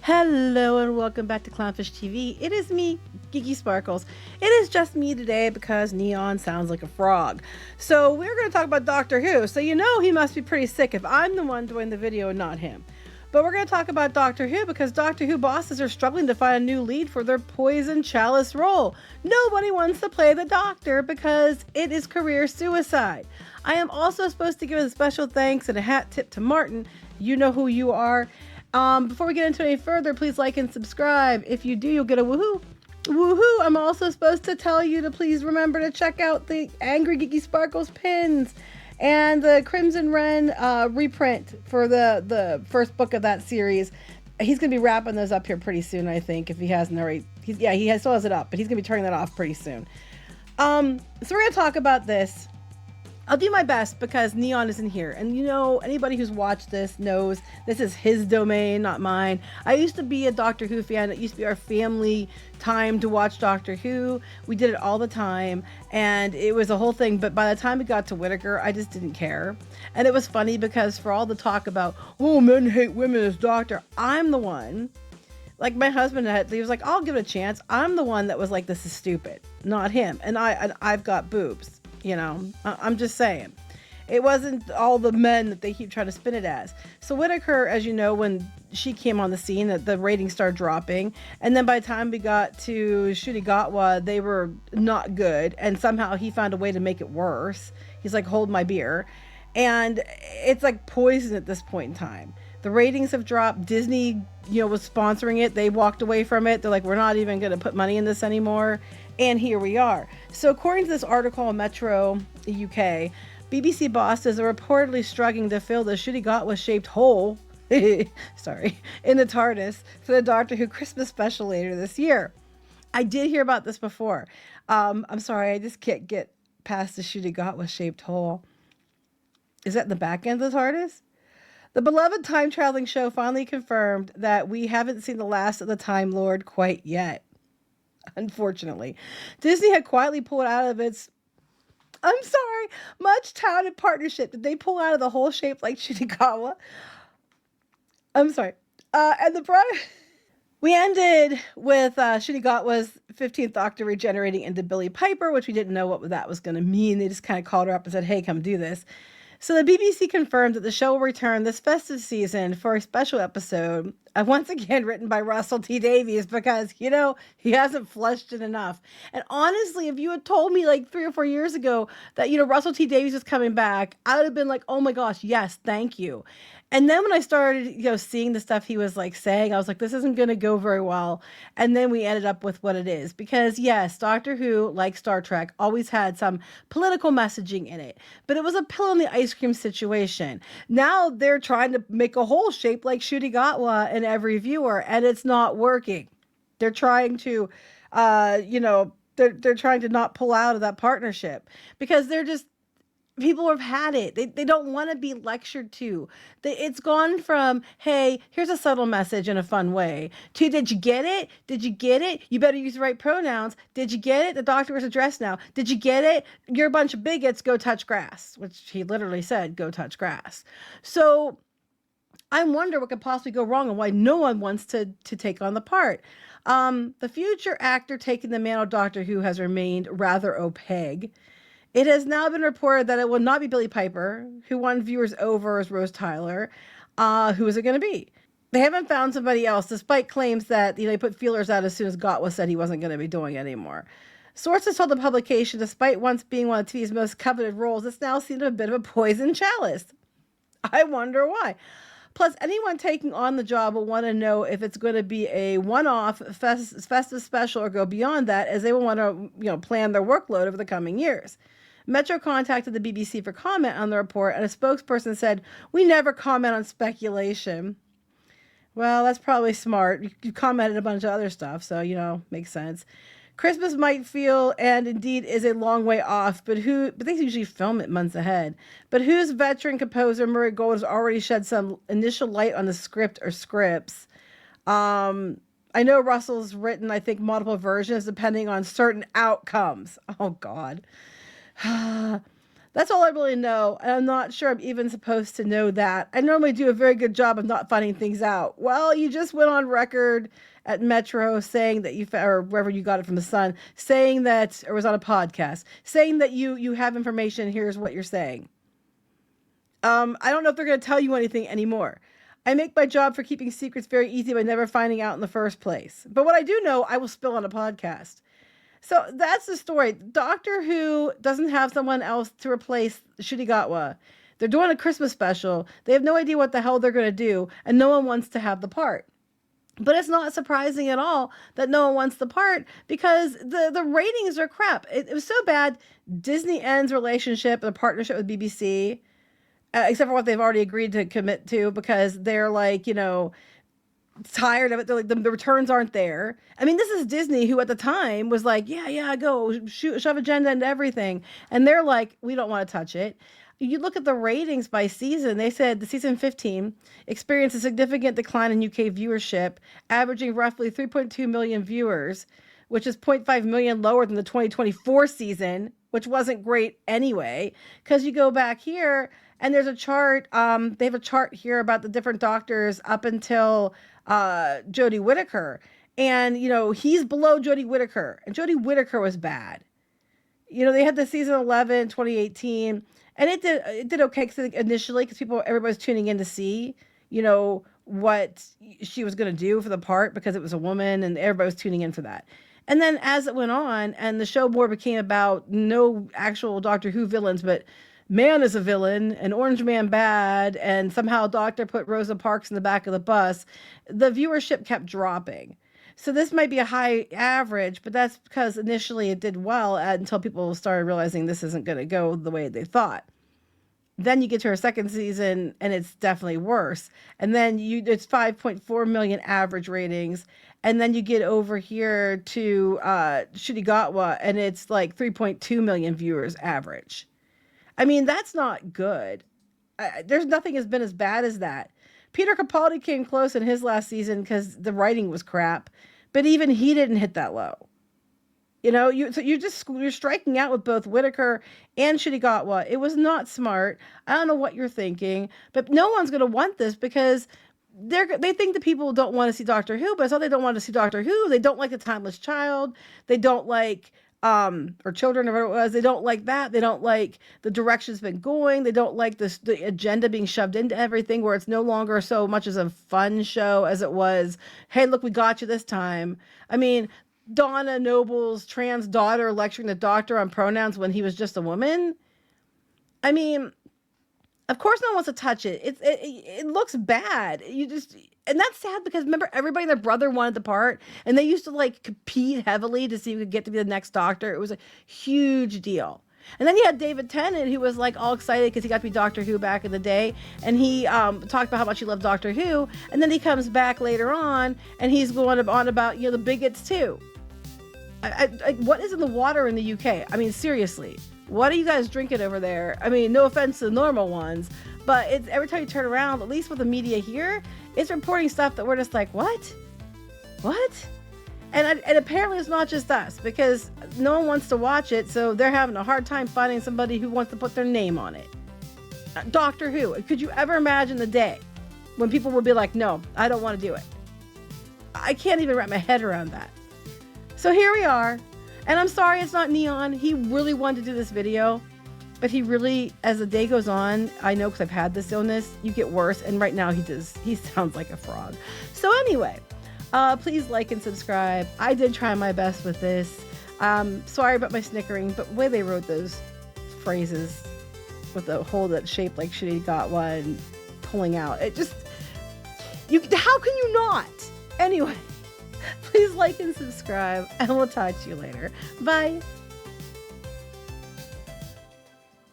Hello and welcome back to Clownfish TV. It is me, Geeky Sparkles. It is just me today because Neon sounds like a frog. So we're going to talk about Doctor Who. So you know he must be pretty sick if I'm the one doing the video and not him. But we're going to talk about Doctor Who because Doctor Who bosses are struggling to find a new lead for their poison chalice role. Nobody wants to play the Doctor because it is career suicide. I am also supposed to give a special thanks and a hat tip to Martin. You know who you are. Before we get into any further, please like and subscribe. If you do, you'll get a woohoo. Woohoo! I'm also supposed to tell you to please remember to check out the Angry Geeky Sparkles pins and the Crimson Wren reprint for the first book of that series. He's going to be wrapping those up here pretty soon, I think, if he hasn't already. Still has it up, but he's going to be turning that off pretty soon. So we're going to talk about this. I'll do my best because Neon isn't here. And you know, anybody who's watched this knows this is his domain, not mine. I used to be a Doctor Who fan. It used to be our family time to watch Doctor Who. We did it all the time and it was a whole thing. But by the time we got to Whittaker, I just didn't care. And it was funny because for all the talk about, oh, men hate women as Doctor, I'm the one. Like my husband he was like, I'll give it a chance. I'm the one that was like, this is stupid, not him. And I've got boobs. You know, I'm just saying. It wasn't all the men that they keep trying to spin it as. So Whittaker, as you know, when she came on the scene, the ratings started dropping. And then by the time we got to Shudigatwa, they were not good. And somehow he found a way to make it worse. He's like, hold my beer. And it's like poison at this point in time. The ratings have dropped. Disney, was sponsoring it. They walked away from it. They're like, we're not even going to put money in this anymore. And here we are. So according to this article on Metro UK, BBC bosses are reportedly struggling to fill the Shudigatwa-shaped hole sorry, in the TARDIS for the Doctor Who Christmas special later this year. I did hear about this before. I'm sorry, I just can't get past the Shudigatwa-shaped hole. Is that in the back end of the TARDIS? The beloved time-traveling show finally confirmed that we haven't seen the last of the Time Lord quite yet. Unfortunately, Disney had quietly pulled out of its, much touted partnership. Did they pull out of the whole shape like Shudigatwa? I'm sorry. We ended with Shudigatwa's 15th Doctor regenerating into Billie Piper, which we didn't know what that was going to mean. They just kind of called her up and said, hey, come do this. So the BBC confirmed that the show will return this festive season for a special episode, once again written by Russell T Davies, because, he hasn't flushed it enough. And honestly, if you had told me like 3 or 4 years ago that, Russell T Davies was coming back, I would have been like, oh my gosh, yes, thank you. And then when I started, seeing the stuff he was like saying, I was like, this isn't going to go very well. And then we ended up with what it is. Because yes, Doctor Who, like Star Trek, always had some political messaging in it. But it was a pill in the ice cream situation. Now they're trying to make a hole shaped like Shudigatwa in every viewer, and it's not working. They're trying to, they're trying to not pull out of that partnership because people have had it. They don't want to be lectured to. It's gone from, hey, here's a subtle message in a fun way, to, did you get it? Did you get it? You better use the right pronouns. Did you get it? The Doctor wears a dress now. Did you get it? You're a bunch of bigots. Go touch grass, which he literally said, go touch grass. So I wonder what could possibly go wrong and why no one wants to take on the part. The future actor taking the mantle of Doctor Who has remained rather opaque. It has now been reported that it will not be Billie Piper, who won viewers over as Rose Tyler. Who is it going to be? They haven't found somebody else, despite claims that they put feelers out as soon as Gatwa said he wasn't going to be doing it anymore. Sources told the publication, despite once being one of TV's most coveted roles, it's now seen a bit of a poison chalice. I wonder why. Plus, anyone taking on the job will want to know if it's going to be a one-off festive special or go beyond that, as they will want to plan their workload over the coming years. Metro contacted the BBC for comment on the report, and a spokesperson said, we never comment on speculation. Well, that's probably smart. You commented a bunch of other stuff, so, makes sense. Christmas might feel, and indeed is, a long way off, but they usually film it months ahead. But Who's veteran composer Murray Gold has already shed some initial light on the script or scripts. I know Russell's written, I think, multiple versions depending on certain outcomes. Oh, God. That's all I really know, and I'm not sure I'm even supposed to know that. I normally do a very good job of not finding things out. Well, you just went on record at Metro saying that or wherever you got it from the Sun, saying that, or was on a podcast, saying that you have information, here's what you're saying. I don't know if they're going to tell you anything anymore. I make my job for keeping secrets very easy by never finding out in the first place. But what I do know, I will spill on a podcast. So that's the story. Doctor Who doesn't have someone else to replace Shudigatwa. They're doing a Christmas special. They have no idea what the hell they're going to do, and no one wants to have the part. But it's not surprising at all that no one wants the part because the ratings are crap. It was so bad. Disney ends relationship, the partnership with BBC, except for what they've already agreed to commit to because they're like, tired of it. They're like, the returns aren't there. I mean, this is Disney, who at the time was like, yeah, go shove agenda into everything. And they're like, we don't want to touch it. You look at the ratings by season, they said the season 15 experienced a significant decline in UK viewership, averaging roughly 3.2 million viewers, which is 0.5 million lower than the 2024 season, which wasn't great anyway. Because you go back here, and there's a chart. They have a chart here about the different doctors up until Jodie Whittaker. And, he's below Jodie Whittaker. And Jodie Whittaker was bad. They had the season 11, 2018. And it did okay initially because everybody's tuning in to see, what she was going to do for the part because it was a woman and everybody was tuning in for that. And then as it went on and the show more became about no actual Doctor Who villains, but man is a villain, and Orange Man bad, and somehow Doctor put Rosa Parks in the back of the bus, the viewership kept dropping. So this might be a high average, but that's because initially it did well until people started realizing this isn't going to go the way they thought. Then you get to her second season, and it's definitely worse. And then it's 5.4 million average ratings. And then you get over here to Shudigatwa, and it's like 3.2 million viewers average. I mean, that's not good. There's nothing has been as bad as that. Peter Capaldi came close in his last season because the writing was crap, but even he didn't hit that low. You're striking out with both Whittaker and Shudigatwa. It was not smart. I don't know what you're thinking, but no one's going to want this because they think that people don't want to see Doctor Who, but it's not they don't want to see Doctor Who. They don't like The Timeless Child. They don't like or Children, or whatever it was. They don't like that. They don't like the direction it's been going. They don't like the agenda being shoved into everything where it's no longer so much as a fun show as it was. Hey, look, we got you this time. I mean, Donna Noble's trans daughter lecturing the doctor on pronouns when he was just a woman. I mean, of course no one wants to touch it. It looks bad. And that's sad because remember everybody and their brother wanted the part and they used to compete heavily to see who could get to be the next doctor. It was a huge deal. And then you had David Tennant, who was all excited because he got to be Doctor Who back in the day. And he talked about how much he loved Doctor Who. And then he comes back later on and he's going on about, the bigots too. What is in the water in the UK? I mean, seriously, what are you guys drinking over there? I mean, no offense to the normal ones, but it's every time you turn around, at least with the media here, it's reporting stuff that we're just like, what? And apparently it's not just us because no one wants to watch it. So they're having a hard time finding somebody who wants to put their name on it. Doctor Who. Could you ever imagine the day when people would be like, no, I don't want to do it? I can't even wrap my head around that. So here we are, and I'm sorry it's not Kneon. He really wanted to do this video, but he really, as the day goes on, I know because I've had this illness, you get worse, and right now he sounds like a frog. So anyway, please like and subscribe. I did try my best with this. Sorry about my snickering, but the way they wrote those phrases with the hole that's shaped like Shudigatwa and pulling out, how can you not? Anyway. Please like and subscribe, and we'll talk to you later. Bye.